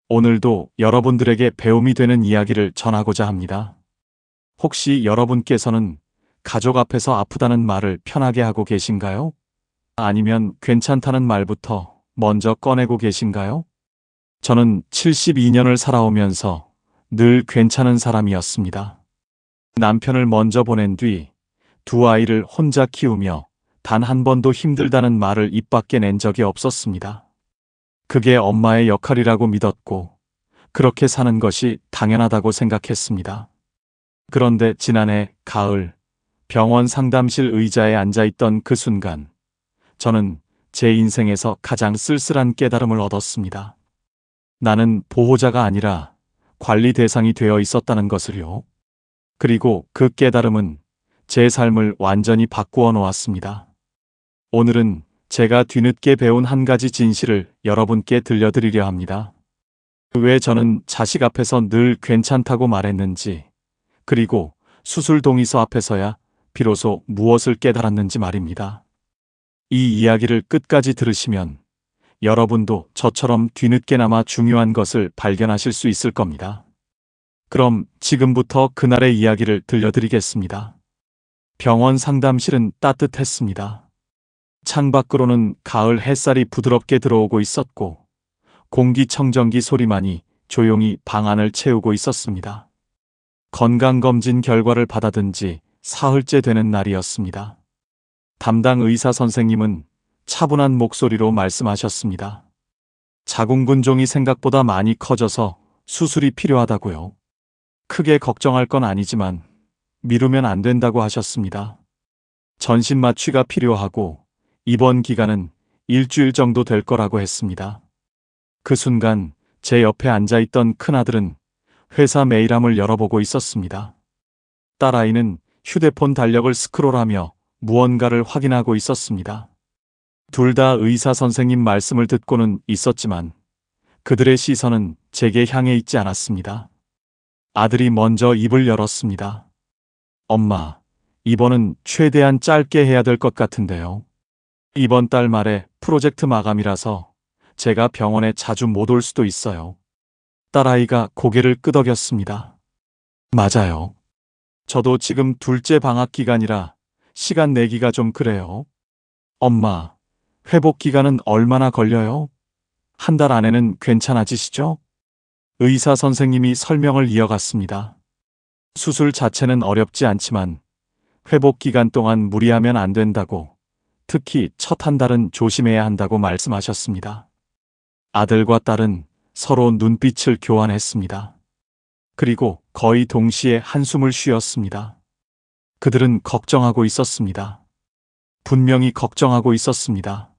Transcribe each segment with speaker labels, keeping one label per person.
Speaker 1: 오늘도 여러분들에게 배움이 되는 이야기를 전하고자 합니다. 혹시 여러분께서는 가족 앞에서 아프다는 말을 편하게 하고 계신가요? 아니면 괜찮다는 말부터 먼저 꺼내고 계신가요? 저는 72년을 살아오면서 늘 괜찮은 사람이었습니다. 남편을 먼저 보낸 뒤 두 아이를 혼자 키우며 단 한 번도 힘들다는 말을 입 밖에 낸 적이 없었습니다. 그게 엄마의 역할이라고 믿었고, 그렇게 사는 것이 당연하다고 생각했습니다. 그런데 지난해 가을, 병원 상담실 의자에 앉아있던 그 순간, 저는 제 인생에서 가장 쓸쓸한 깨달음을 얻었습니다. 나는 보호자가 아니라 관리 대상이 되어 있었다는 것을요. 그리고 그 깨달음은 제 삶을 완전히 바꾸어 놓았습니다. 오늘은 제가 뒤늦게 배운 한 가지 진실을 여러분께 들려드리려 합니다. 왜 저는 자식 앞에서 늘 괜찮다고 말했는지, 그리고 수술 동의서 앞에서야 비로소 무엇을 깨달았는지 말입니다. 이 이야기를 끝까지 들으시면 여러분도 저처럼 뒤늦게나마 중요한 것을 발견하실 수 있을 겁니다. 그럼 지금부터 그날의 이야기를 들려드리겠습니다. 병원 상담실은 따뜻했습니다. 창밖으로는 가을 햇살이 부드럽게 들어오고 있었고, 공기청정기 소리만이 조용히 방 안을 채우고 있었습니다. 건강검진 결과를 받아든 지 사흘째 되는 날이었습니다. 담당 의사 선생님은 차분한 목소리로 말씀하셨습니다. 자궁근종이 생각보다 많이 커져서 수술이 필요하다고요. 크게 걱정할 건 아니지만 미루면 안 된다고 하셨습니다. 전신 마취가 필요하고 입원 기간은 일주일 정도 될 거라고 했습니다. 그 순간 제 옆에 앉아있던 큰아들은 회사 메일함을 열어보고 있었습니다. 딸아이는 휴대폰 달력을 스크롤하며 무언가를 확인하고 있었습니다. 둘 다 의사 선생님 말씀을 듣고는 있었지만 그들의 시선은 제게 향해 있지 않았습니다. 아들이 먼저 입을 열었습니다. 엄마, 입원은 최대한 짧게 해야 될 것 같은데요. 이번 달 말에 프로젝트 마감이라서 제가 병원에 자주 못 올 수도 있어요. 딸아이가 고개를 끄덕였습니다. 맞아요. 저도 지금 둘째 방학 기간이라 시간 내기가 좀 그래요. 엄마, 회복 기간은 얼마나 걸려요? 한 달 안에는 괜찮아지시죠? 의사 선생님이 설명을 이어갔습니다. 수술 자체는 어렵지 않지만 회복 기간 동안 무리하면 안 된다고, 특히 첫 한 달은 조심해야 한다고 말씀하셨습니다. 아들과 딸은 서로 눈빛을 교환했습니다. 그리고 거의 동시에 한숨을 쉬었습니다. 그들은 걱정하고 있었습니다. 분명히 걱정하고 있었습니다.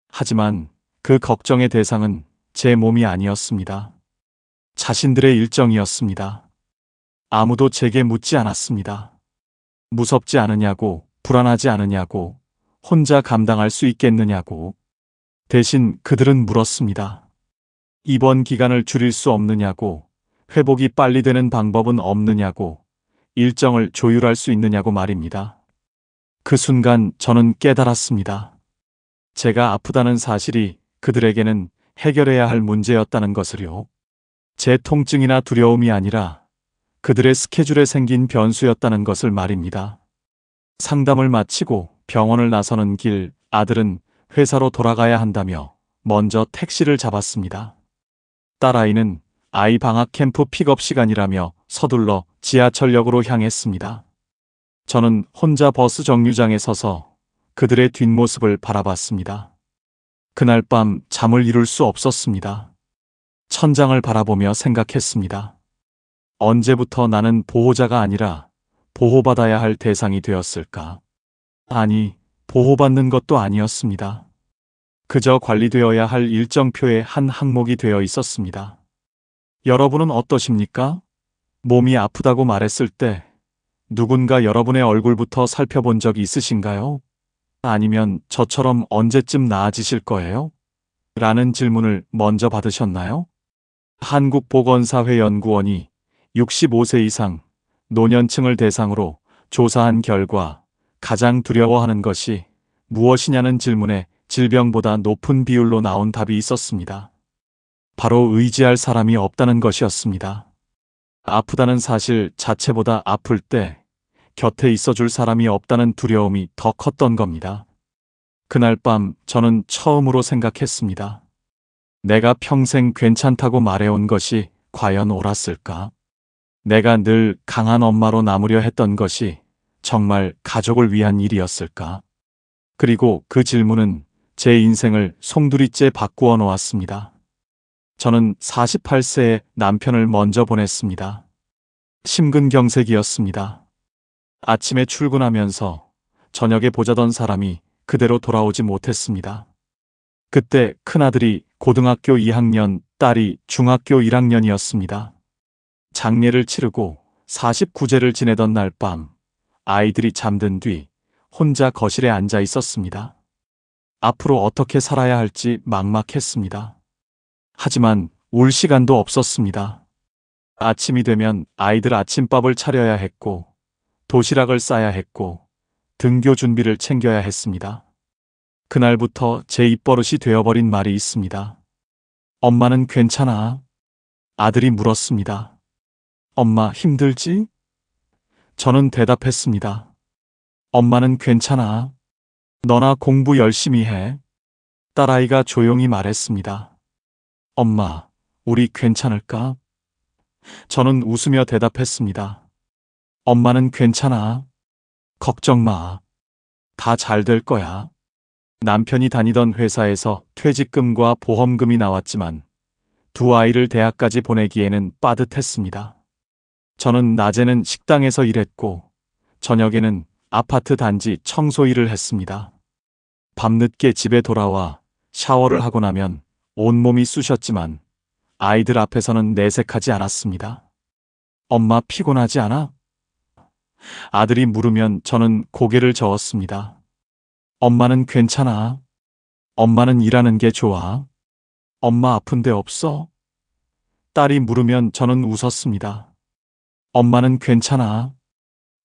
Speaker 1: 하지만 그 걱정의 대상은 제 몸이 아니었습니다. 자신들의 일정이었습니다. 아무도 제게 묻지 않았습니다. 무섭지 않으냐고, 불안하지 않으냐고, 혼자 감당할 수 있겠느냐고. 대신 그들은 물었습니다. 입원 기간을 줄일 수 없느냐고, 회복이 빨리 되는 방법은 없느냐고, 일정을 조율할 수 있느냐고 말입니다. 그 순간 저는 깨달았습니다. 제가 아프다는 사실이 그들에게는 해결해야 할 문제였다는 것을요. 제 통증이나 두려움이 아니라 그들의 스케줄에 생긴 변수였다는 것을 말입니다. 상담을 마치고 병원을 나서는 길, 아들은 회사로 돌아가야 한다며 먼저 택시를 잡았습니다. 딸아이는 아이 방학 캠프 픽업 시간이라며 서둘러 지하철역으로 향했습니다. 저는 혼자 버스 정류장에 서서 그들의 뒷모습을 바라봤습니다. 그날 밤 잠을 이룰 수 없었습니다. 천장을 바라보며 생각했습니다. 언제부터 나는 보호자가 아니라 보호받아야 할 대상이 되었을까? 아니, 보호받는 것도 아니었습니다. 그저 관리되어야 할 일정표의 한 항목이 되어 있었습니다. 여러분은 어떠십니까? 몸이 아프다고 말했을 때 누군가 여러분의 얼굴부터 살펴본 적이 있으신가요? 아니면 저처럼 언제쯤 나아지실 거예요? 라는 질문을 먼저 받으셨나요? 한국보건사회연구원이 65세 이상 노년층을 대상으로 조사한 결과 가장 두려워하는 것이 무엇이냐는 질문에 질병보다 높은 비율로 나온 답이 있었습니다. 바로 의지할 사람이 없다는 것이었습니다. 아프다는 사실 자체보다 아플 때 곁에 있어줄 사람이 없다는 두려움이 더 컸던 겁니다. 그날 밤 저는 처음으로 생각했습니다. 내가 평생 괜찮다고 말해온 것이 과연 옳았을까? 내가 늘 강한 엄마로 남으려 했던 것이 정말 가족을 위한 일이었을까? 그리고 그 질문은 제 인생을 송두리째 바꾸어 놓았습니다. 저는 48세에 남편을 먼저 보냈습니다. 심근경색이었습니다. 아침에 출근하면서 저녁에 보자던 사람이 그대로 돌아오지 못했습니다. 그때 큰아들이 고등학교 2학년, 딸이 중학교 1학년이었습니다. 장례를 치르고 49제를 지내던 날 밤, 아이들이 잠든 뒤 혼자 거실에 앉아 있었습니다. 앞으로 어떻게 살아야 할지 막막했습니다. 하지만 울 시간도 없었습니다. 아침이 되면 아이들 아침밥을 차려야 했고, 도시락을 싸야 했고, 등교 준비를 챙겨야 했습니다. 그날부터 제 입버릇이 되어버린 말이 있습니다. 엄마는 괜찮아? 아들이 물었습니다. 엄마 힘들지? 저는 대답했습니다. 엄마는 괜찮아. 너나 공부 열심히 해. 딸아이가 조용히 말했습니다. 엄마, 우리 괜찮을까? 저는 웃으며 대답했습니다. 엄마는 괜찮아. 걱정 마. 다 잘 될 거야. 남편이 다니던 회사에서 퇴직금과 보험금이 나왔지만 두 아이를 대학까지 보내기에는 빠듯했습니다. 저는 낮에는 식당에서 일했고 저녁에는 아파트 단지 청소 일을 했습니다. 밤늦게 집에 돌아와 샤워를 하고 나면 온몸이 쑤셨지만 아이들 앞에서는 내색하지 않았습니다. 엄마 피곤하지 않아? 아들이 물으면 저는 고개를 저었습니다. 엄마는 괜찮아. 엄마는 일하는 게 좋아. 엄마 아픈 데 없어? 딸이 물으면 저는 웃었습니다. 엄마는 괜찮아.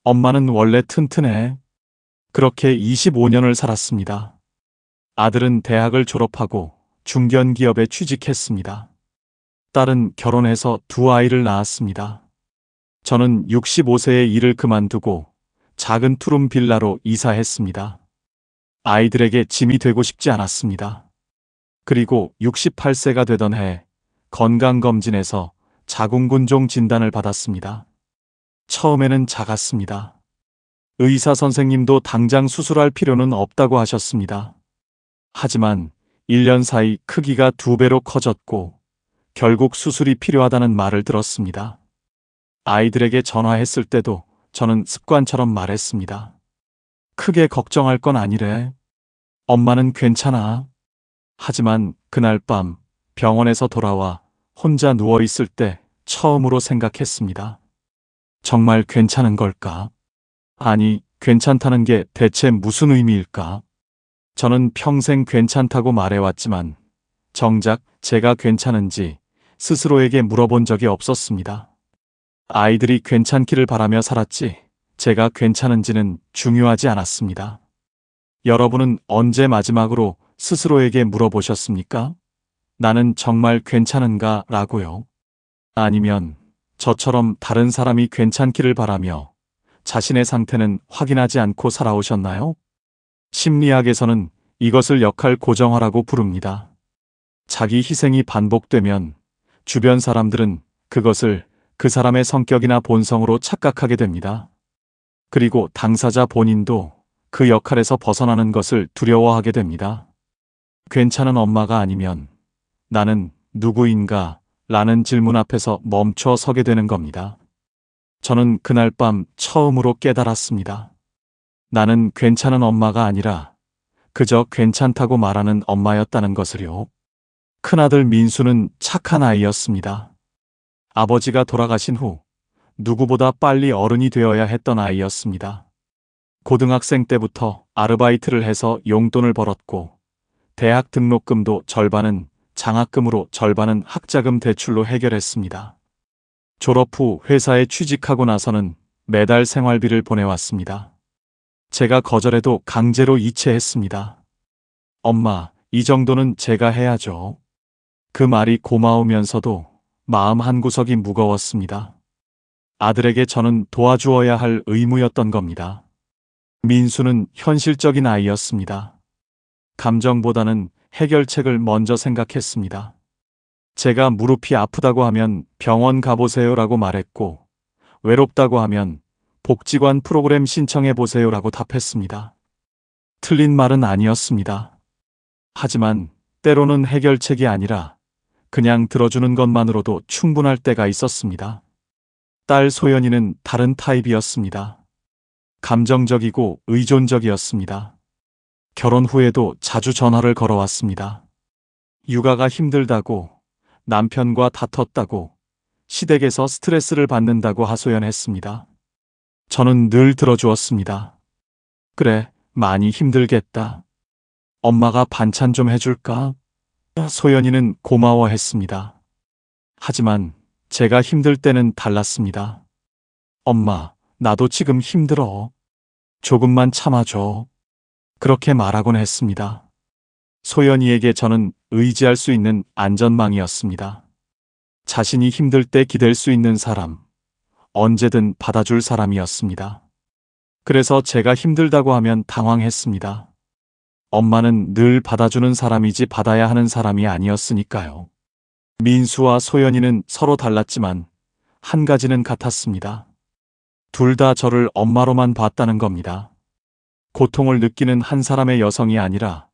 Speaker 1: 엄마는 원래 튼튼해. 그렇게 25년을 살았습니다. 아들은 대학을 졸업하고 중견기업에 취직했습니다. 딸은 결혼해서 두 아이를 낳았습니다. 저는 65세에 일을 그만두고 작은 투룸 빌라로 이사했습니다. 아이들에게 짐이 되고 싶지 않았습니다. 그리고 68세가 되던 해 건강검진에서 자궁근종 진단을 받았습니다. 처음에는 작았습니다. 의사 선생님도 당장 수술할 필요는 없다고 하셨습니다. 하지만 1년 사이 크기가 2배로 커졌고 결국 수술이 필요하다는 말을 들었습니다. 아이들에게 전화했을 때도 저는 습관처럼 말했습니다. 크게 걱정할 건 아니래. 엄마는 괜찮아. 하지만 그날 밤 병원에서 돌아와 혼자 누워있을 때 처음으로 생각했습니다. 정말 괜찮은 걸까? 아니, 괜찮다는 게 대체 무슨 의미일까? 저는 평생 괜찮다고 말해왔지만 정작 제가 괜찮은지 스스로에게 물어본 적이 없었습니다. 아이들이 괜찮기를 바라며 살았지 제가 괜찮은지는 중요하지 않았습니다. 여러분은 언제 마지막으로 스스로에게 물어보셨습니까? 나는 정말 괜찮은가? 라고요. 아니면 저처럼 다른 사람이 괜찮기를 바라며 자신의 상태는 확인하지 않고 살아오셨나요? 심리학에서는 이것을 역할 고정화라고 부릅니다. 자기 희생이 반복되면 주변 사람들은 그것을 그 사람의 성격이나 본성으로 착각하게 됩니다. 그리고 당사자 본인도 그 역할에서 벗어나는 것을 두려워하게 됩니다. 괜찮은 엄마가 아니면 나는 누구인가? 라는 질문 앞에서 멈춰 서게 되는 겁니다. 저는 그날 밤 처음으로 깨달았습니다. 나는 괜찮은 엄마가 아니라 그저 괜찮다고 말하는 엄마였다는 것을요. 큰아들 민수는 착한 아이였습니다. 아버지가 돌아가신 후 누구보다 빨리 어른이 되어야 했던 아이였습니다. 고등학생 때부터 아르바이트를 해서 용돈을 벌었고 대학 등록금도 절반은 장학금으로 절반은 학자금 대출로 해결했습니다. 졸업 후 회사에 취직하고 나서는 매달 생활비를 보내왔습니다. 제가 거절해도 강제로 이체했습니다. 엄마, 이 정도는 제가 해야죠. 그 말이 고마우면서도 마음 한구석이 무거웠습니다. 아들에게 저는 도와주어야 할 의무였던 겁니다. 민수는 현실적인 아이였습니다. 감정보다는 해결책을 먼저 생각했습니다. 제가 무릎이 아프다고 하면 병원 가보세요라고 말했고, 외롭다고 하면 복지관 프로그램 신청해보세요라고 답했습니다. 틀린 말은 아니었습니다. 하지만 때로는 해결책이 아니라 그냥 들어주는 것만으로도 충분할 때가 있었습니다. 딸 소연이는 다른 타입이었습니다. 감정적이고 의존적이었습니다. 결혼 후에도 자주 전화를 걸어왔습니다. 육아가 힘들다고, 남편과 다퉜다고, 시댁에서 스트레스를 받는다고 하소연했습니다. 저는 늘 들어주었습니다. 그래, 많이 힘들겠다. 엄마가 반찬 좀 해줄까? 소연이는 고마워했습니다. 하지만 제가 힘들 때는 달랐습니다. 엄마, 나도 지금 힘들어. 조금만 참아줘. 그렇게 말하곤 했습니다. 소연이에게 저는 의지할 수 있는 안전망이었습니다. 자신이 힘들 때 기댈 수 있는 사람, 언제든 받아줄 사람이었습니다. 그래서 제가 힘들다고 하면 당황했습니다. 엄마는 늘 받아주는 사람이지 받아야 하는 사람이 아니었으니까요. 민수와 소연이는 서로 달랐지만 한 가지는 같았습니다. 둘 다 저를 엄마로만 봤다는 겁니다. 고통을 느끼는 한 사람의 여성이 아니라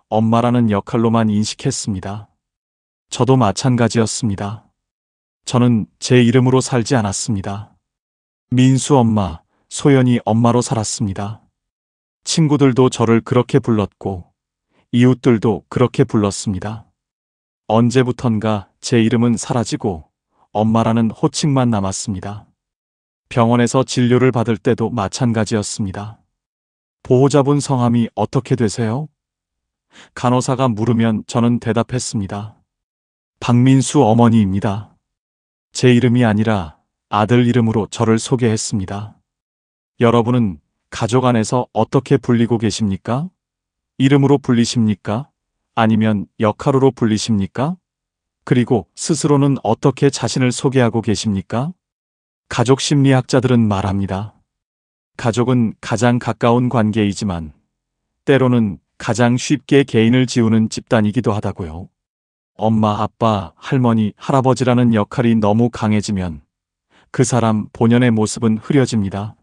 Speaker 1: 엄마라는 역할로만 인식했습니다. 저도 마찬가지였습니다. 저는 제 이름으로 살지 않았습니다. 민수 엄마, 소연이 엄마로 살았습니다. 친구들도 저를 그렇게 불렀고 이웃들도 그렇게 불렀습니다. 언제부턴가 제 이름은 사라지고 엄마라는 호칭만 남았습니다. 병원에서 진료를 받을 때도 마찬가지였습니다. 보호자분 성함이 어떻게 되세요? 간호사가 물으면 저는 대답했습니다. 박민수 어머니입니다. 제 이름이 아니라 아들 이름으로 저를 소개했습니다. 여러분은 가족 안에서 어떻게 불리고 계십니까? 이름으로 불리십니까? 아니면 역할으로 불리십니까? 그리고 스스로는 어떻게 자신을 소개하고 계십니까? 가족 심리학자들은 말합니다. 가족은 가장 가까운 관계이지만 때로는 가장 쉽게 개인을 지우는 집단이기도 하다고요. 엄마, 아빠, 할머니, 할아버지라는 역할이 너무 강해지면 그 사람 본연의 모습은 흐려집니다.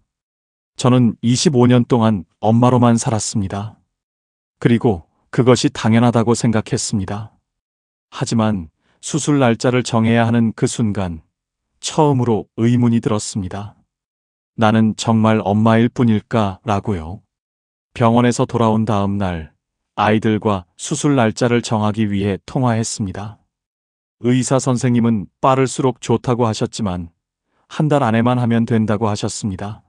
Speaker 1: 저는 25년 동안 엄마로만 살았습니다. 그리고 그것이 당연하다고 생각했습니다. 하지만 수술 날짜를 정해야 하는 그 순간 처음으로 의문이 들었습니다. 나는 정말 엄마일 뿐일까라고요. 병원에서 돌아온 다음 날 아이들과 수술 날짜를 정하기 위해 통화했습니다. 의사 선생님은 빠를수록 좋다고 하셨지만 한 달 안에만 하면 된다고 하셨습니다.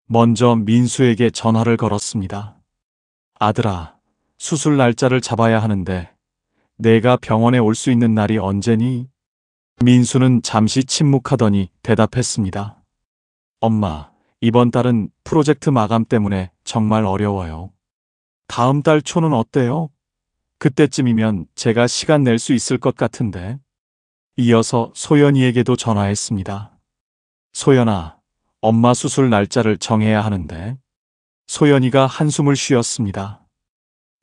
Speaker 1: 먼저 민수에게 전화를 걸었습니다. 아들아, 수술 날짜를 잡아야 하는데 내가 병원에 올 수 있는 날이 언제니? 민수는 잠시 침묵하더니 대답했습니다. 엄마, 이번 달은 프로젝트 마감 때문에 정말 어려워요. 다음 달 초는 어때요? 그때쯤이면 제가 시간 낼 수 있을 것 같은데. 이어서 소연이에게도 전화했습니다. 소연아, 엄마 수술 날짜를 정해야 하는데. 소연이가 한숨을 쉬었습니다.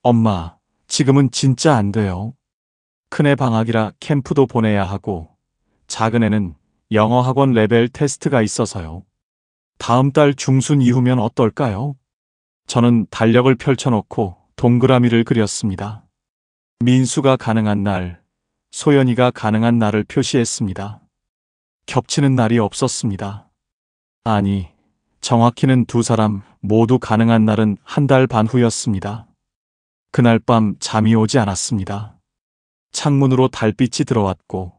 Speaker 1: 엄마, 지금은 진짜 안 돼요. 큰애 방학이라 캠프도 보내야 하고 작은애는 영어 학원 레벨 테스트가 있어서요. 다음 달 중순 이후면 어떨까요? 저는 달력을 펼쳐놓고 동그라미를 그렸습니다. 민수가 가능한 날, 소연이가 가능한 날을 표시했습니다. 겹치는 날이 없었습니다. 아니, 정확히는 두 사람 모두 가능한 날은 한 달 반 후였습니다. 그날 밤 잠이 오지 않았습니다. 창문으로 달빛이 들어왔고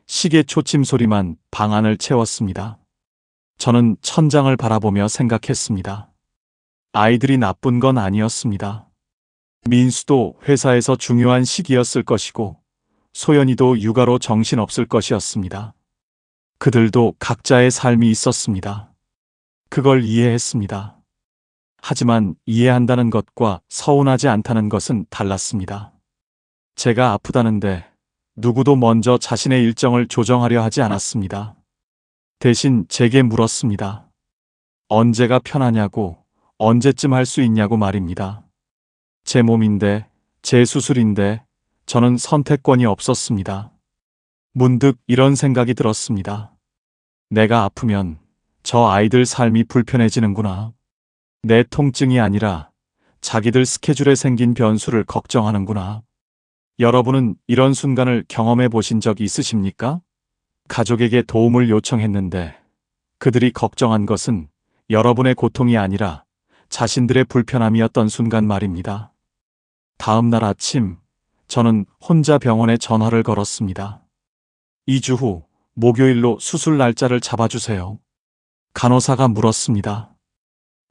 Speaker 1: 시계 초침 소리만 방 안을 채웠습니다. 저는 천장을 바라보며 생각했습니다. 아이들이 나쁜 건 아니었습니다. 민수도 회사에서 중요한 시기였을 것이고 소연이도 육아로 정신없을 것이었습니다. 그들도 각자의 삶이 있었습니다. 그걸 이해했습니다. 하지만 이해한다는 것과 서운하지 않다는 것은 달랐습니다. 제가 아프다는데 누구도 먼저 자신의 일정을 조정하려 하지 않았습니다. 대신 제게 물었습니다. 언제가 편하냐고, 언제쯤 할 수 있냐고 말입니다. 제 몸인데, 제 수술인데, 저는 선택권이 없었습니다. 문득 이런 생각이 들었습니다. 내가 아프면 저 아이들 삶이 불편해지는구나. 내 통증이 아니라 자기들 스케줄에 생긴 변수를 걱정하는구나. 여러분은 이런 순간을 경험해 보신 적 있으십니까? 가족에게 도움을 요청했는데 그들이 걱정한 것은 여러분의 고통이 아니라 자신들의 불편함이었던 순간 말입니다. 다음 날 아침, 저는 혼자 병원에 전화를 걸었습니다. 2주 후 목요일로 수술 날짜를 잡아주세요. 간호사가 물었습니다.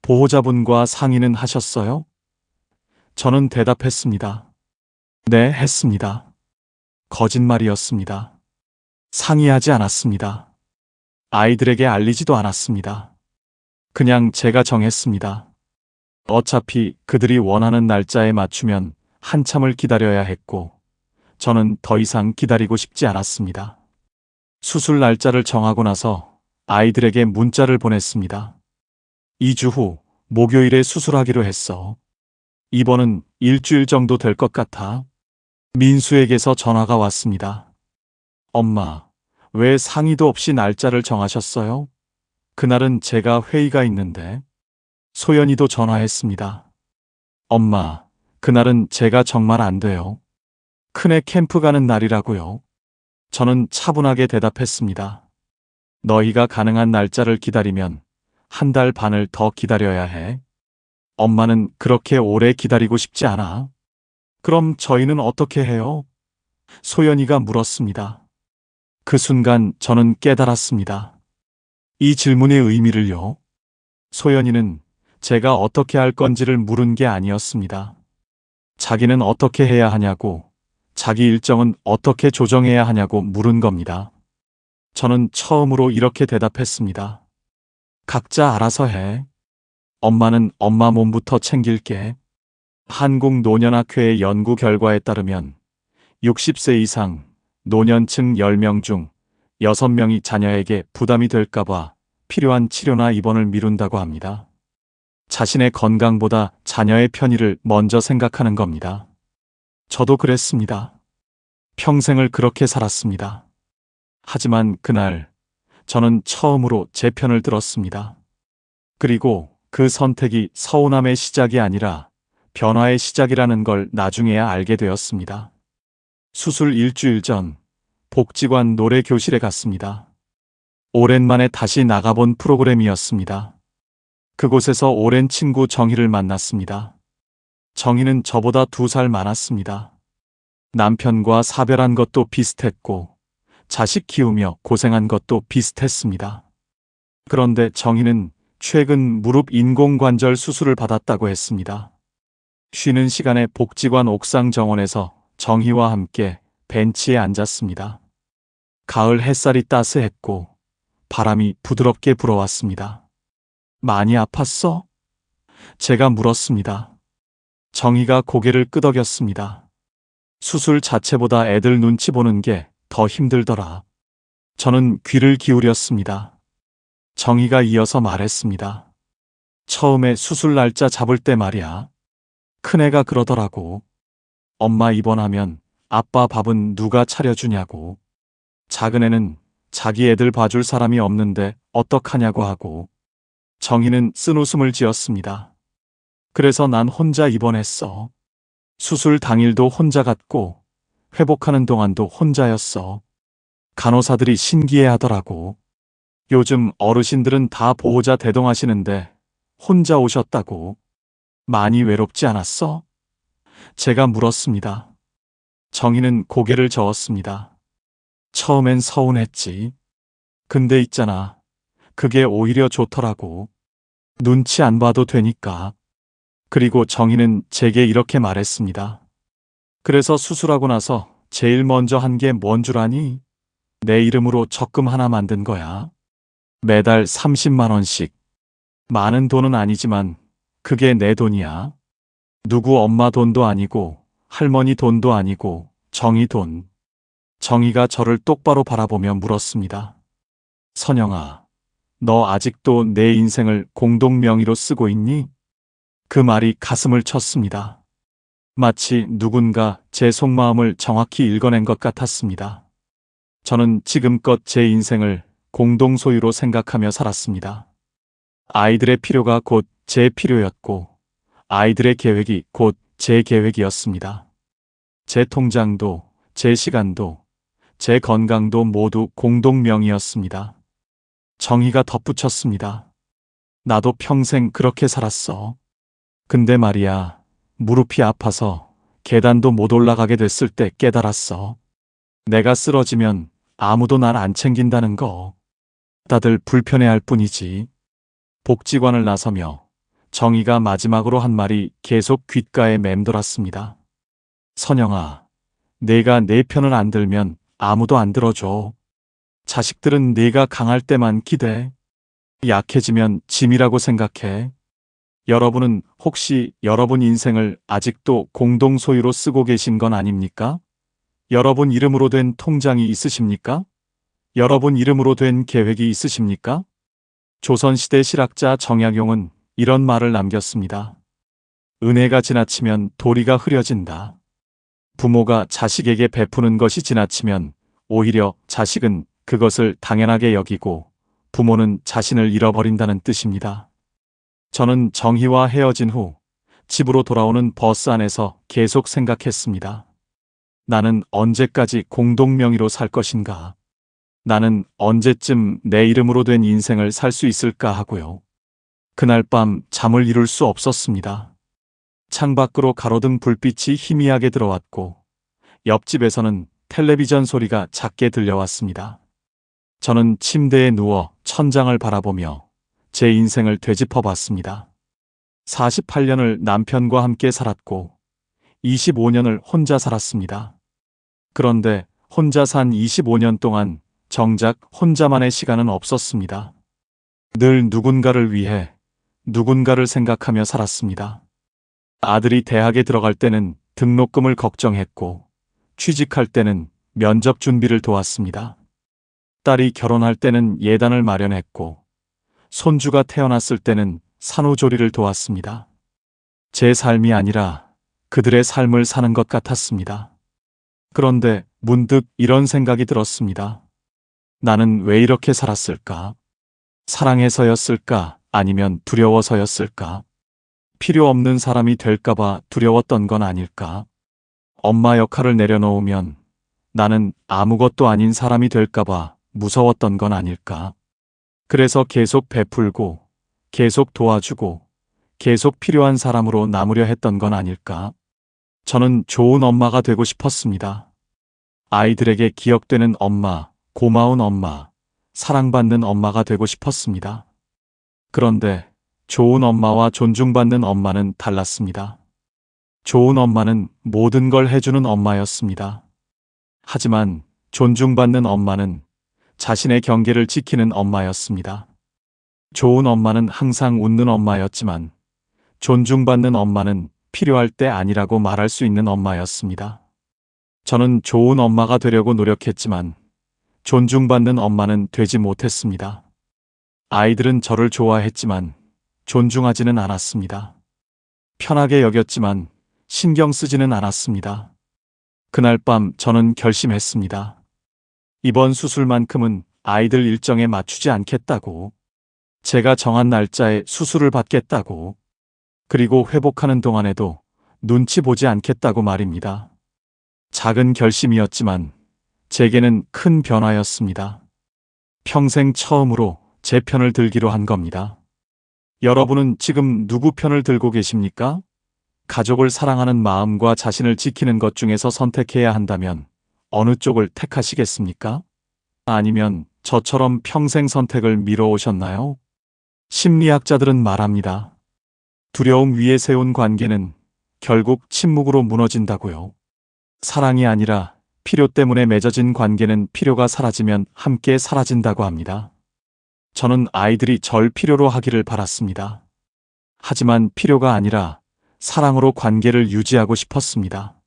Speaker 1: 보호자분과 상의는 하셨어요? 저는 대답했습니다. 네, 했습니다. 거짓말이었습니다. 상의하지 않았습니다. 아이들에게 알리지도 않았습니다. 그냥 제가 정했습니다. 어차피 그들이 원하는 날짜에 맞추면 한참을 기다려야 했고, 저는 더 이상 기다리고 싶지 않았습니다. 수술 날짜를 정하고 나서 아이들에게 문자를 보냈습니다. 2주 후 목요일에 수술하기로 했어. 입원은 일주일 정도 될 것 같아. 민수에게서 전화가 왔습니다. 엄마, 왜 상의도 없이 날짜를 정하셨어요? 그날은 제가 회의가 있는데. 소연이도 전화했습니다. 엄마, 그날은 제가 정말 안 돼요. 큰애 캠프 가는 날이라고요. 저는 차분하게 대답했습니다. 너희가 가능한 날짜를 기다리면 한 달 반을 더 기다려야 해. 엄마는 그렇게 오래 기다리고 싶지 않아. 그럼 저희는 어떻게 해요? 소연이가 물었습니다. 그 순간 저는 깨달았습니다. 이 질문의 의미를요. 소연이는 제가 어떻게 할 건지를 물은 게 아니었습니다. 자기는 어떻게 해야 하냐고, 자기 일정은 어떻게 조정해야 하냐고 물은 겁니다. 저는 처음으로 이렇게 대답했습니다. 각자 알아서 해. 엄마는 엄마 몸부터 챙길게. 한국노년학회의 연구 결과에 따르면 60세 이상 노년층 10명 중 6명이 자녀에게 부담이 될까봐 필요한 치료나 입원을 미룬다고 합니다. 자신의 건강보다 자녀의 편의를 먼저 생각하는 겁니다. 저도 그랬습니다. 평생을 그렇게 살았습니다. 하지만 그날 저는 처음으로 제 편을 들었습니다. 그리고 그 선택이 서운함의 시작이 아니라 변화의 시작이라는 걸 나중에야 알게 되었습니다. 수술 일주일 전 복지관 노래 교실에 갔습니다. 오랜만에 다시 나가본 프로그램이었습니다. 그곳에서 오랜 친구 정희를 만났습니다. 정희는 저보다 2살 많았습니다. 남편과 사별한 것도 비슷했고 자식 키우며 고생한 것도 비슷했습니다. 그런데 정희는 최근 무릎 인공관절 수술을 받았다고 했습니다. 쉬는 시간에 복지관 옥상 정원에서 정희와 함께 벤치에 앉았습니다. 가을 햇살이 따스했고 바람이 부드럽게 불어왔습니다. 많이 아팠어? 제가 물었습니다. 정희가 고개를 끄덕였습니다. 수술 자체보다 애들 눈치 보는 게 더 힘들더라. 저는 귀를 기울였습니다. 정희가 이어서 말했습니다. 처음에 수술 날짜 잡을 때 말이야. 큰애가 그러더라고. 엄마 입원하면 아빠 밥은 누가 차려주냐고. 작은애는 자기 애들 봐줄 사람이 없는데 어떡하냐고 하고. 정희는 쓴웃음을 지었습니다. 그래서 난 혼자 입원했어. 수술 당일도 혼자 갔고 회복하는 동안도 혼자였어. 간호사들이 신기해하더라고. 요즘 어르신들은 다 보호자 대동하시는데 혼자 오셨다고. 많이 외롭지 않았어? 제가 물었습니다. 정희는 고개를 저었습니다. 처음엔 서운했지. 근데 있잖아. 그게 오히려 좋더라고. 눈치 안 봐도 되니까. 그리고 정희는 제게 이렇게 말했습니다. 그래서 수술하고 나서 제일 먼저 한 게 뭔 줄 아니? 내 이름으로 적금 하나 만든 거야. 매달 30만 원씩. 많은 돈은 아니지만 그게 내 돈이야. 누구 엄마 돈도 아니고 할머니 돈도 아니고 정희 돈. 정희가 저를 똑바로 바라보며 물었습니다. 선영아, 너 아직도 내 인생을 공동 명의로 쓰고 있니? 그 말이 가슴을 쳤습니다. 마치 누군가 제 속마음을 정확히 읽어낸 것 같았습니다. 저는 지금껏 제 인생을 공동 소유로 생각하며 살았습니다. 아이들의 필요가 곧 제 필요였고, 아이들의 계획이 곧 제 계획이었습니다. 제 통장도, 제 시간도, 제 건강도 모두 공동 명의였습니다. 정희가 덧붙였습니다. 나도 평생 그렇게 살았어. 근데 말이야, 무릎이 아파서 계단도 못 올라가게 됐을 때 깨달았어. 내가 쓰러지면 아무도 날 안 챙긴다는 거. 다들 불편해할 뿐이지. 복지관을 나서며 정희가 마지막으로 한 말이 계속 귓가에 맴돌았습니다. 선영아, 내가 내 편을 안 들면 아무도 안 들어줘. 자식들은 내가 강할 때만 기대. 약해지면 짐이라고 생각해. 여러분은 혹시 여러분 인생을 아직도 공동 소유로 쓰고 계신 건 아닙니까? 여러분 이름으로 된 통장이 있으십니까? 여러분 이름으로 된 계획이 있으십니까? 조선시대 실학자 정약용은 이런 말을 남겼습니다. 은혜가 지나치면 도리가 흐려진다. 부모가 자식에게 베푸는 것이 지나치면 오히려 자식은 그것을 당연하게 여기고 부모는 자신을 잃어버린다는 뜻입니다. 저는 정희와 헤어진 후 집으로 돌아오는 버스 안에서 계속 생각했습니다. 나는 언제까지 공동 명의로 살 것인가? 나는 언제쯤 내 이름으로 된 인생을 살 수 있을까 하고요. 그날 밤 잠을 이룰 수 없었습니다. 창밖으로 가로등 불빛이 희미하게 들어왔고 옆집에서는 텔레비전 소리가 작게 들려왔습니다. 저는 침대에 누워 천장을 바라보며 제 인생을 되짚어 봤습니다. 48년을 남편과 함께 살았고 25년을 혼자 살았습니다. 그런데 혼자 산 25년 동안 정작 혼자만의 시간은 없었습니다. 늘 누군가를 위해 누군가를 생각하며 살았습니다. 아들이 대학에 들어갈 때는 등록금을 걱정했고 취직할 때는 면접 준비를 도왔습니다. 딸이 결혼할 때는 예단을 마련했고 손주가 태어났을 때는 산후조리를 도왔습니다. 제 삶이 아니라 그들의 삶을 사는 것 같았습니다. 그런데 문득 이런 생각이 들었습니다. 나는 왜 이렇게 살았을까? 사랑해서였을까? 아니면 두려워서였을까? 필요 없는 사람이 될까봐 두려웠던 건 아닐까? 엄마 역할을 내려놓으면 나는 아무것도 아닌 사람이 될까봐 무서웠던 건 아닐까? 그래서 계속 베풀고, 계속 도와주고, 계속 필요한 사람으로 남으려 했던 건 아닐까? 저는 좋은 엄마가 되고 싶었습니다. 아이들에게 기억되는 엄마, 고마운 엄마, 사랑받는 엄마가 되고 싶었습니다. 그런데 좋은 엄마와 존중받는 엄마는 달랐습니다. 좋은 엄마는 모든 걸 해주는 엄마였습니다. 하지만 존중받는 엄마는 자신의 경계를 지키는 엄마였습니다. 좋은 엄마는 항상 웃는 엄마였지만 존중받는 엄마는 필요할 때 아니라고 말할 수 있는 엄마였습니다. 저는 좋은 엄마가 되려고 노력했지만 존중받는 엄마는 되지 못했습니다. 아이들은 저를 좋아했지만 존중하지는 않았습니다. 편하게 여겼지만 신경 쓰지는 않았습니다. 그날 밤 저는 결심했습니다. 이번 수술만큼은 아이들 일정에 맞추지 않겠다고. 제가 정한 날짜에 수술을 받겠다고. 그리고 회복하는 동안에도 눈치 보지 않겠다고 말입니다. 작은 결심이었지만 제게는 큰 변화였습니다. 평생 처음으로 제 편을 들기로 한 겁니다. 여러분은 지금 누구 편을 들고 계십니까? 가족을 사랑하는 마음과 자신을 지키는 것 중에서 선택해야 한다면 어느 쪽을 택하시겠습니까? 아니면 저처럼 평생 선택을 미뤄오셨나요? 심리학자들은 말합니다. 두려움 위에 세운 관계는 결국 침묵으로 무너진다고요. 사랑이 아니라 필요 때문에 맺어진 관계는 필요가 사라지면 함께 사라진다고 합니다. 저는 아이들이 절 필요로 하기를 바랐습니다. 하지만 필요가 아니라 사랑으로 관계를 유지하고 싶었습니다.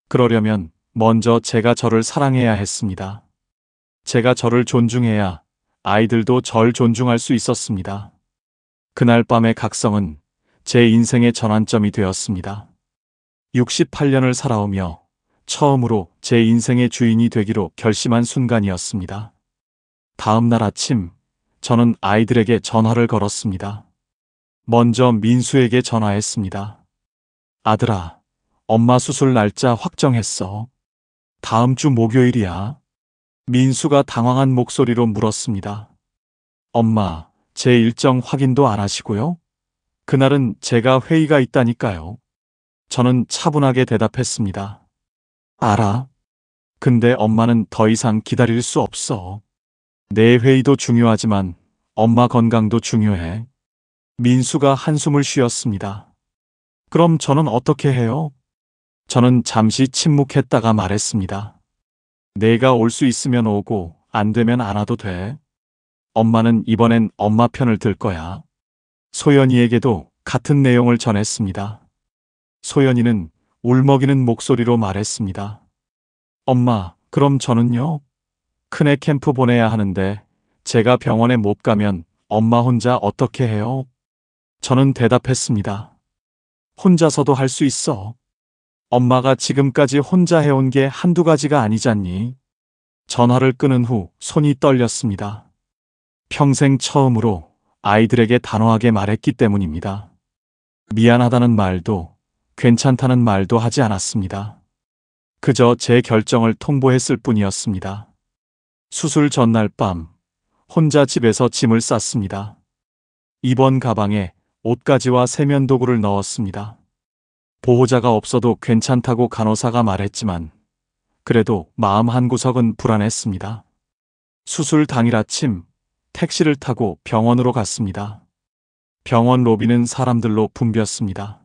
Speaker 1: 그러려면 먼저 제가 저를 사랑해야 했습니다. 제가 저를 존중해야 아이들도 절 존중할 수 있었습니다. 그날 밤의 각성은 제 인생의 전환점이 되었습니다. 68년을 살아오며 처음으로 제 인생의 주인이 되기로 결심한 순간이었습니다. 다음 날 아침, 저는 아이들에게 전화를 걸었습니다. 먼저 민수에게 전화했습니다. 아들아, 엄마 수술 날짜 확정했어. 다음 주 목요일이야. 민수가 당황한 목소리로 물었습니다. 엄마, 제 일정 확인도 안 하시고요? 그날은 제가 회의가 있다니까요. 저는 차분하게 대답했습니다. 알아. 근데 엄마는 더 이상 기다릴 수 없어. 내 회의도 중요하지만 엄마 건강도 중요해. 민수가 한숨을 쉬었습니다. 그럼 저는 어떻게 해요? 저는 잠시 침묵했다가 말했습니다. 내가 올 수 있으면 오고 안 되면 안 와도 돼. 엄마는 이번엔 엄마 편을 들 거야. 소연이에게도 같은 내용을 전했습니다. 소연이는 울먹이는 목소리로 말했습니다. 엄마, 그럼 저는요? 큰애 캠프 보내야 하는데 제가 병원에 못 가면 엄마 혼자 어떻게 해요? 저는 대답했습니다. 혼자서도 할 수 있어. 엄마가 지금까지 혼자 해온 게 한두 가지가 아니잖니. 전화를 끊은 후 손이 떨렸습니다. 평생 처음으로 아이들에게 단호하게 말했기 때문입니다. 미안하다는 말도 괜찮다는 말도 하지 않았습니다. 그저 제 결정을 통보했을 뿐이었습니다. 수술 전날 밤, 혼자 집에서 짐을 쌌습니다. 입원 가방에 옷가지와 세면도구를 넣었습니다. 보호자가 없어도 괜찮다고 간호사가 말했지만 그래도 마음 한구석은 불안했습니다. 수술 당일 아침 택시를 타고 병원으로 갔습니다. 병원 로비는 사람들로 붐볐습니다.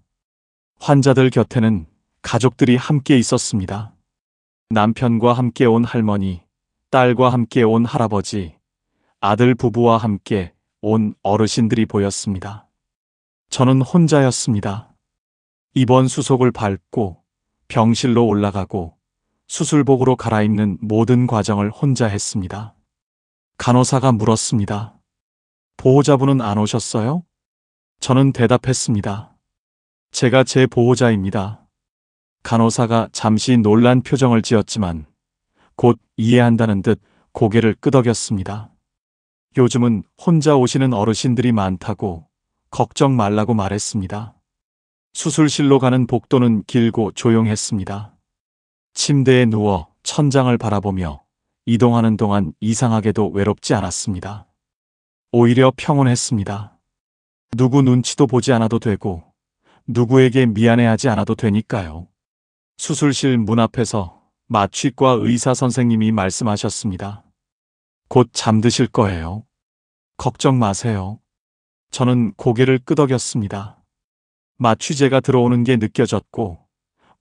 Speaker 1: 환자들 곁에는 가족들이 함께 있었습니다. 남편과 함께 온 할머니, 딸과 함께 온 할아버지, 아들 부부와 함께 온 어르신들이 보였습니다. 저는 혼자였습니다. 입원 수속을 밟고 병실로 올라가고 수술복으로 갈아입는 모든 과정을 혼자 했습니다. 간호사가 물었습니다. 보호자분은 안 오셨어요? 저는 대답했습니다. 제가 제 보호자입니다. 간호사가 잠시 놀란 표정을 지었지만 곧 이해한다는 듯 고개를 끄덕였습니다. 요즘은 혼자 오시는 어르신들이 많다고 걱정 말라고 말했습니다. 수술실로 가는 복도는 길고 조용했습니다. 침대에 누워 천장을 바라보며 이동하는 동안 이상하게도 외롭지 않았습니다. 오히려 평온했습니다. 누구 눈치도 보지 않아도 되고 누구에게 미안해하지 않아도 되니까요. 수술실 문 앞에서 마취과 의사 선생님이 말씀하셨습니다. 곧 잠드실 거예요. 걱정 마세요. 저는 고개를 끄덕였습니다. 마취제가 들어오는 게 느껴졌고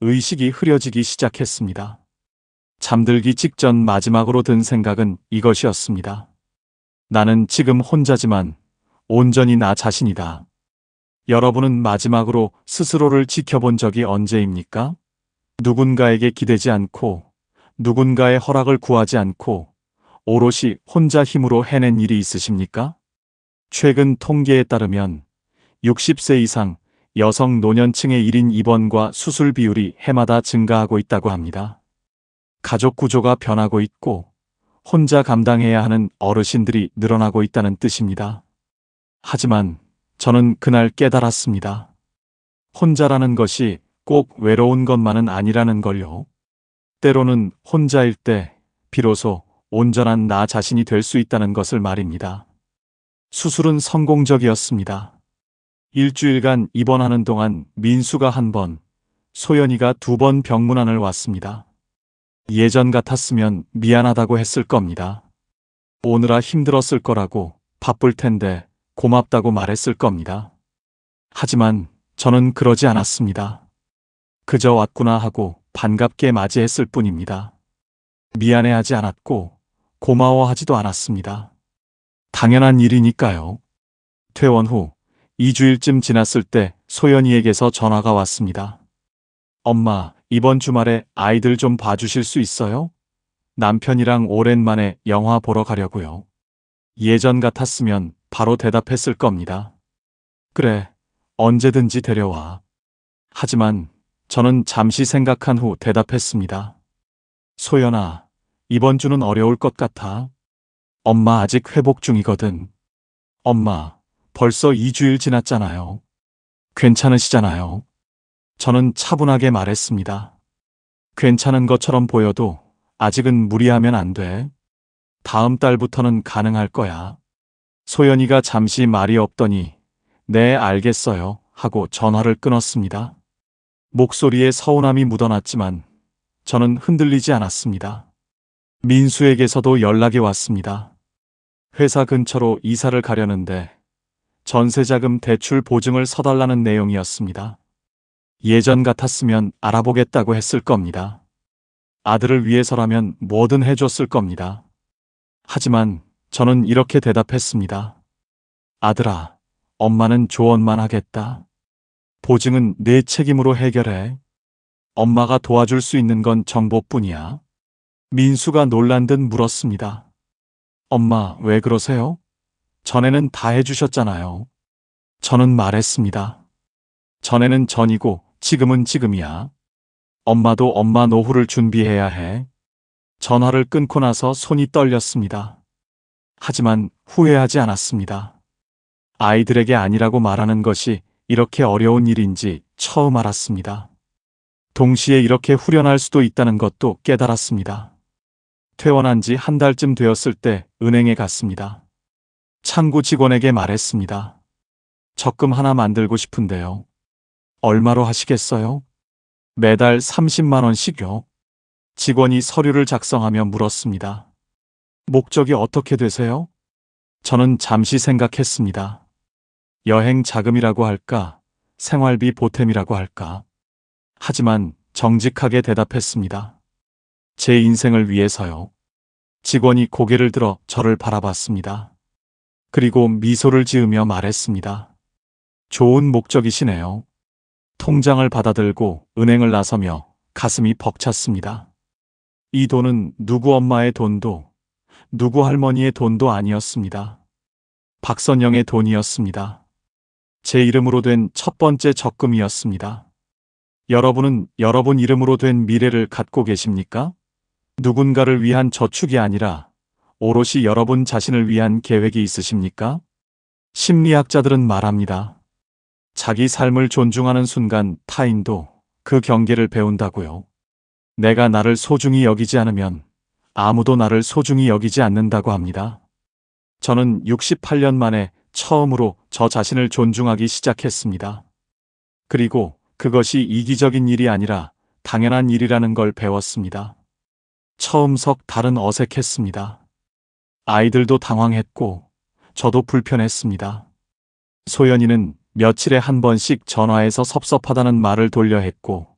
Speaker 1: 의식이 흐려지기 시작했습니다. 잠들기 직전 마지막으로 든 생각은 이것이었습니다. 나는 지금 혼자지만 온전히 나 자신이다. 여러분은 마지막으로 스스로를 지켜본 적이 언제입니까? 누군가에게 기대지 않고 누군가의 허락을 구하지 않고 오롯이 혼자 힘으로 해낸 일이 있으십니까? 최근 통계에 따르면 60세 이상 여성 노년층의 1인 입원과 수술 비율이 해마다 증가하고 있다고 합니다. 가족 구조가 변하고 있고 혼자 감당해야 하는 어르신들이 늘어나고 있다는 뜻입니다. 하지만 저는 그날 깨달았습니다. 혼자라는 것이 꼭 외로운 것만은 아니라는 걸요. 때로는 혼자일 때 비로소 온전한 나 자신이 될 수 있다는 것을 말입니다. 수술은 성공적이었습니다. 일주일간 입원하는 동안 민수가 1번, 소연이가 2번 병문안을 왔습니다. 예전 같았으면 미안하다고 했을 겁니다. 오느라 힘들었을 거라고, 바쁠 텐데 고맙다고 말했을 겁니다. 하지만 저는 그러지 않았습니다. 그저 왔구나 하고 반갑게 맞이했을 뿐입니다. 미안해하지 않았고 고마워하지도 않았습니다. 당연한 일이니까요. 퇴원 후 2주일쯤 지났을 때 소연이에게서 전화가 왔습니다. 엄마, 이번 주말에 아이들 좀 봐주실 수 있어요? 남편이랑 오랜만에 영화 보러 가려고요. 예전 같았으면 바로 대답했을 겁니다. 그래, 언제든지 데려와. 하지만 저는 잠시 생각한 후 대답했습니다. 소연아, 이번 주는 어려울 것 같아. 엄마 아직 회복 중이거든. 엄마, 벌써 2주일 지났잖아요. 괜찮으시잖아요. 저는 차분하게 말했습니다. 괜찮은 것처럼 보여도 아직은 무리하면 안 돼. 다음 달부터는 가능할 거야. 소연이가 잠시 말이 없더니 네, 알겠어요 하고 전화를 끊었습니다. 목소리에 서운함이 묻어났지만 저는 흔들리지 않았습니다. 민수에게서도 연락이 왔습니다. 회사 근처로 이사를 가려는데 전세자금 대출 보증을 서달라는 내용이었습니다. 예전 같았으면 알아보겠다고 했을 겁니다. 아들을 위해서라면 뭐든 해줬을 겁니다. 하지만 저는 이렇게 대답했습니다. 아들아, 엄마는 조언만 하겠다. 보증은 내 책임으로 해결해. 엄마가 도와줄 수 있는 건 정보뿐이야. 민수가 놀란 듯 물었습니다. 엄마, 왜 그러세요? 전에는 다 해주셨잖아요. 저는 말했습니다. 전에는 전이고 지금은 지금이야. 엄마도 엄마 노후를 준비해야 해. 전화를 끊고 나서 손이 떨렸습니다. 하지만 후회하지 않았습니다. 아이들에게 아니라고 말하는 것이 이렇게 어려운 일인지 처음 알았습니다. 동시에 이렇게 후련할 수도 있다는 것도 깨달았습니다. 퇴원한 지 한 달쯤 되었을 때 은행에 갔습니다. 창구 직원에게 말했습니다. 적금 하나 만들고 싶은데요. 얼마로 하시겠어요? 매달 30만 원씩요. 직원이 서류를 작성하며 물었습니다. 목적이 어떻게 되세요? 저는 잠시 생각했습니다. 여행 자금이라고 할까? 생활비 보탬이라고 할까? 하지만 정직하게 대답했습니다. 제 인생을 위해서요. 직원이 고개를 들어 저를 바라봤습니다. 그리고 미소를 지으며 말했습니다. 좋은 목적이시네요. 통장을 받아들고 은행을 나서며 가슴이 벅찼습니다. 이 돈은 누구 엄마의 돈도 누구 할머니의 돈도 아니었습니다. 박선영의 돈이었습니다. 제 이름으로 된 첫 번째 적금이었습니다. 여러분은 여러분 이름으로 된 미래를 갖고 계십니까? 누군가를 위한 저축이 아니라 오롯이 여러분 자신을 위한 계획이 있으십니까? 심리학자들은 말합니다. 자기 삶을 존중하는 순간 타인도 그 경계를 배운다고요. 내가 나를 소중히 여기지 않으면 아무도 나를 소중히 여기지 않는다고 합니다. 저는 68년 만에 처음으로 저 자신을 존중하기 시작했습니다. 그리고 그것이 이기적인 일이 아니라 당연한 일이라는 걸 배웠습니다. 처음 석 달은 어색했습니다. 아이들도 당황했고 저도 불편했습니다. 소연이는 며칠에 한 번씩 전화해서 섭섭하다는 말을 돌려 했고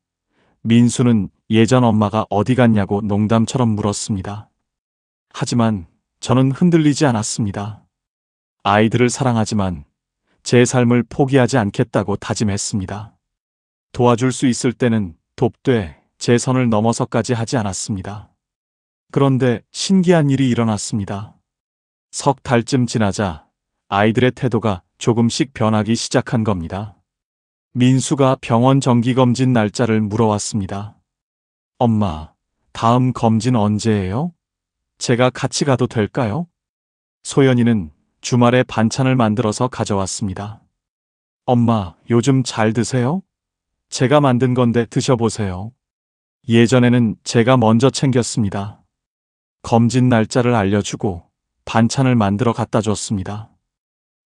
Speaker 1: 민수는 예전 엄마가 어디 갔냐고 농담처럼 물었습니다. 하지만 저는 흔들리지 않았습니다. 아이들을 사랑하지만 제 삶을 포기하지 않겠다고 다짐했습니다. 도와줄 수 있을 때는 돕되 제 선을 넘어서까지 하지 않았습니다. 그런데 신기한 일이 일어났습니다. 석 달쯤 지나자 아이들의 태도가 조금씩 변하기 시작한 겁니다. 민수가 병원 정기검진 날짜를 물어왔습니다. 엄마, 다음 검진 언제예요? 제가 같이 가도 될까요? 소연이는 주말에 반찬을 만들어서 가져왔습니다. 엄마, 요즘 잘 드세요? 제가 만든 건데 드셔보세요. 예전에는 제가 먼저 챙겼습니다. 검진 날짜를 알려주고 반찬을 만들어 갖다 줬습니다.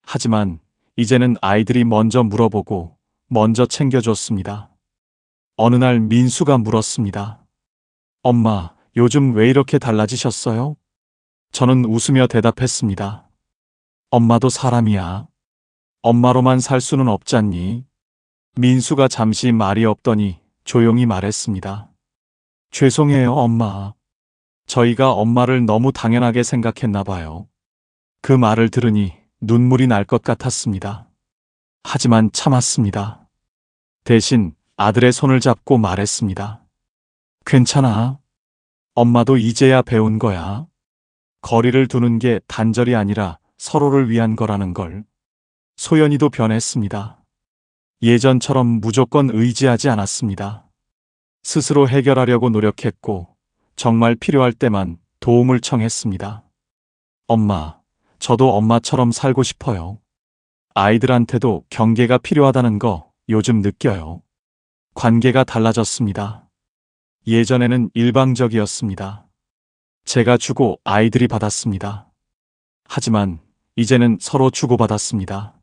Speaker 1: 하지만 이제는 아이들이 먼저 물어보고 먼저 챙겨줬습니다. 어느 날 민수가 물었습니다. 엄마, 요즘 왜 이렇게 달라지셨어요? 저는 웃으며 대답했습니다. 엄마도 사람이야. 엄마로만 살 수는 없잖니. 민수가 잠시 말이 없더니 조용히 말했습니다. 죄송해요, 엄마. 저희가 엄마를 너무 당연하게 생각했나 봐요. 그 말을 들으니 눈물이 날 것 같았습니다. 하지만 참았습니다. 대신 아들의 손을 잡고 말했습니다. 괜찮아. 엄마도 이제야 배운 거야. 거리를 두는 게 단절이 아니라 서로를 위한 거라는 걸. 소연이도 변했습니다. 예전처럼 무조건 의지하지 않았습니다. 스스로 해결하려고 노력했고, 정말 필요할 때만 도움을 청했습니다. 엄마, 저도 엄마처럼 살고 싶어요. 아이들한테도 경계가 필요하다는 거 요즘 느껴요. 관계가 달라졌습니다. 예전에는 일방적이었습니다. 제가 주고 아이들이 받았습니다. 하지만 이제는 서로 주고받았습니다.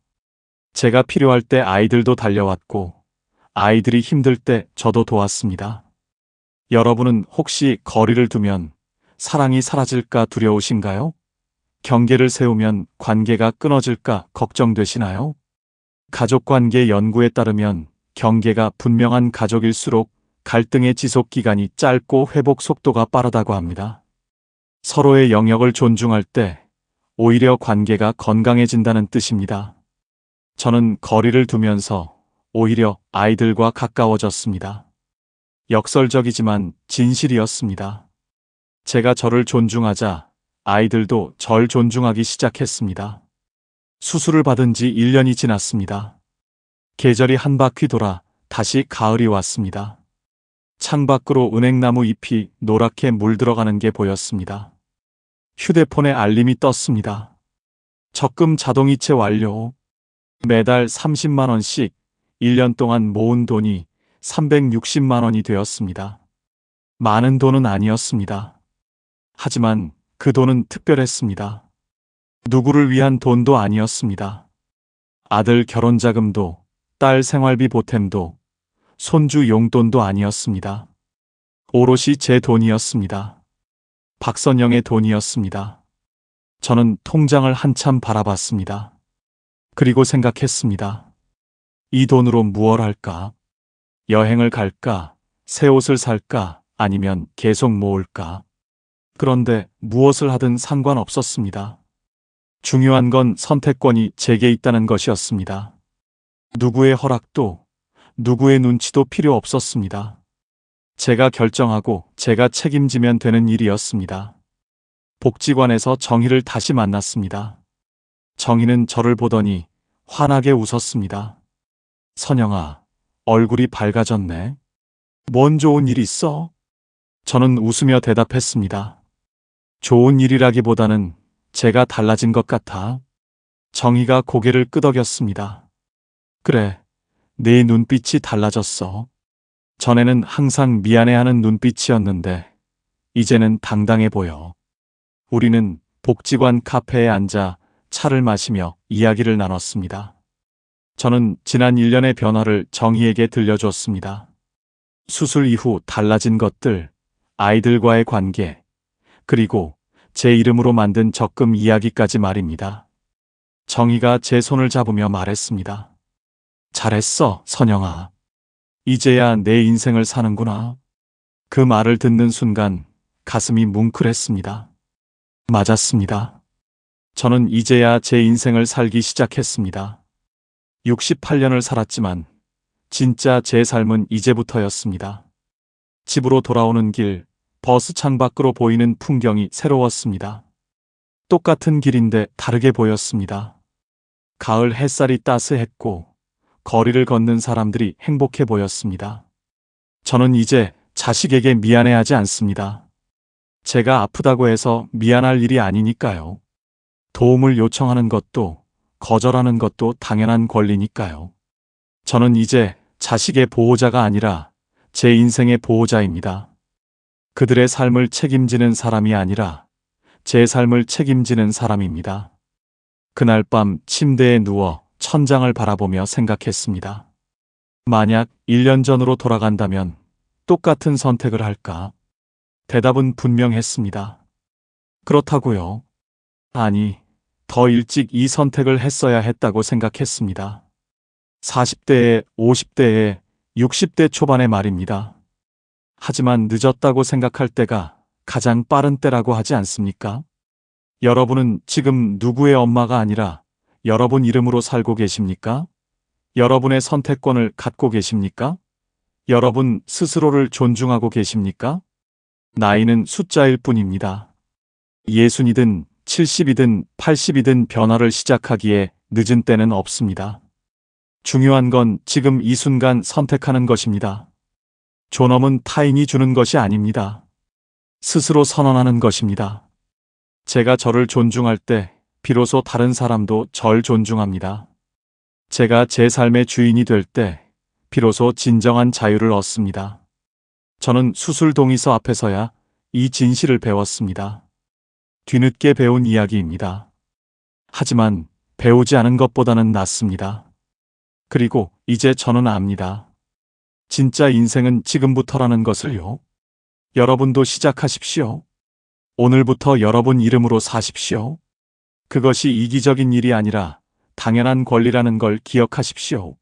Speaker 1: 제가 필요할 때 아이들도 달려왔고, 아이들이 힘들 때 저도 도왔습니다. 여러분은 혹시 거리를 두면 사랑이 사라질까 두려우신가요? 경계를 세우면 관계가 끊어질까 걱정되시나요? 가족관계 연구에 따르면 경계가 분명한 가족일수록 갈등의 지속 기간이 짧고 회복 속도가 빠르다고 합니다. 서로의 영역을 존중할 때 오히려 관계가 건강해진다는 뜻입니다. 저는 거리를 두면서 오히려 아이들과 가까워졌습니다. 역설적이지만 진실이었습니다. 제가 저를 존중하자 아이들도 절 존중하기 시작했습니다. 수술을 받은 지 1년이 지났습니다. 계절이 한 바퀴 돌아 다시 가을이 왔습니다. 창밖으로 은행나무 잎이 노랗게 물들어가는 게 보였습니다. 휴대폰에 알림이 떴습니다. 적금 자동이체 완료. 매달 30만 원씩 1년 동안 모은 돈이 360만 원이 되었습니다. 많은 돈은 아니었습니다. 하지만 그 돈은 특별했습니다. 누구를 위한 돈도 아니었습니다. 아들 결혼 자금도, 딸 생활비 보탬도, 손주 용돈도 아니었습니다. 오롯이 제 돈이었습니다. 박선영의 돈이었습니다. 저는 통장을 한참 바라봤습니다. 그리고 생각했습니다. 이 돈으로 무얼 할까? 여행을 갈까? 새 옷을 살까? 아니면 계속 모을까? 그런데 무엇을 하든 상관없었습니다. 중요한 건 선택권이 제게 있다는 것이었습니다. 누구의 허락도, 누구의 눈치도 필요 없었습니다. 제가 결정하고 제가 책임지면 되는 일이었습니다. 복지관에서 정희를 다시 만났습니다. 정희는 저를 보더니 환하게 웃었습니다. 선영아, 얼굴이 밝아졌네. 뭔 좋은 일 있어? 저는 웃으며 대답했습니다. 좋은 일이라기보다는 제가 달라진 것 같아. 정희가 고개를 끄덕였습니다. 그래, 네 눈빛이 달라졌어. 전에는 항상 미안해하는 눈빛이었는데 이제는 당당해 보여. 우리는 복지관 카페에 앉아 차를 마시며 이야기를 나눴습니다. 저는 지난 1년의 변화를 정희에게 들려줬습니다. 수술 이후 달라진 것들, 아이들과의 관계, 그리고 제 이름으로 만든 적금 이야기까지 말입니다. 정희가 제 손을 잡으며 말했습니다. 잘했어, 선영아. 이제야 내 인생을 사는구나. 그 말을 듣는 순간 가슴이 뭉클했습니다. 맞았습니다. 저는 이제야 제 인생을 살기 시작했습니다. 68년을 살았지만 진짜 제 삶은 이제부터였습니다. 집으로 돌아오는 길, 버스 창밖으로 보이는 풍경이 새로웠습니다. 똑같은 길인데 다르게 보였습니다. 가을 햇살이 따스했고 거리를 걷는 사람들이 행복해 보였습니다. 저는 이제 자식에게 미안해하지 않습니다. 제가 아프다고 해서 미안할 일이 아니니까요. 도움을 요청하는 것도 거절하는 것도 당연한 권리니까요. 저는 이제 자식의 보호자가 아니라 제 인생의 보호자입니다. 그들의 삶을 책임지는 사람이 아니라 제 삶을 책임지는 사람입니다. 그날 밤 침대에 누워 천장을 바라보며 생각했습니다. 만약 1년 전으로 돌아간다면 똑같은 선택을 할까? 대답은 분명했습니다. 그렇다고요. 아니, 더 일찍 이 선택을 했어야 했다고 생각했습니다. 40대에, 50대에, 60대 초반의 말입니다. 하지만 늦었다고 생각할 때가 가장 빠른 때라고 하지 않습니까? 여러분은 지금 누구의 엄마가 아니라 여러분 이름으로 살고 계십니까? 여러분의 선택권을 갖고 계십니까? 여러분 스스로를 존중하고 계십니까? 나이는 숫자일 뿐입니다. 60이든 70이든 80이든 변화를 시작하기에 늦은 때는 없습니다. 중요한 건 지금 이 순간 선택하는 것입니다. 존엄은 타인이 주는 것이 아닙니다. 스스로 선언하는 것입니다. 제가 저를 존중할 때 비로소 다른 사람도 절 존중합니다. 제가 제 삶의 주인이 될 때 비로소 진정한 자유를 얻습니다. 저는 수술 동의서 앞에서야 이 진실을 배웠습니다. 뒤늦게 배운 이야기입니다. 하지만 배우지 않은 것보다는 낫습니다. 그리고 이제 저는 압니다. 진짜 인생은 지금부터라는 것을요. 여러분도 시작하십시오. 오늘부터 여러분 이름으로 사십시오. 그것이 이기적인 일이 아니라 당연한 권리라는 걸 기억하십시오.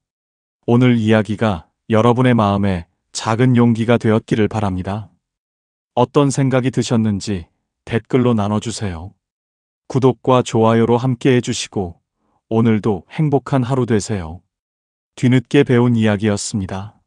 Speaker 1: 오늘 이야기가 여러분의 마음에 작은 용기가 되었기를 바랍니다. 어떤 생각이 드셨는지 댓글로 나눠주세요. 구독과 좋아요로 함께 해주시고 오늘도 행복한 하루 되세요. 뒤늦게 배운 이야기였습니다.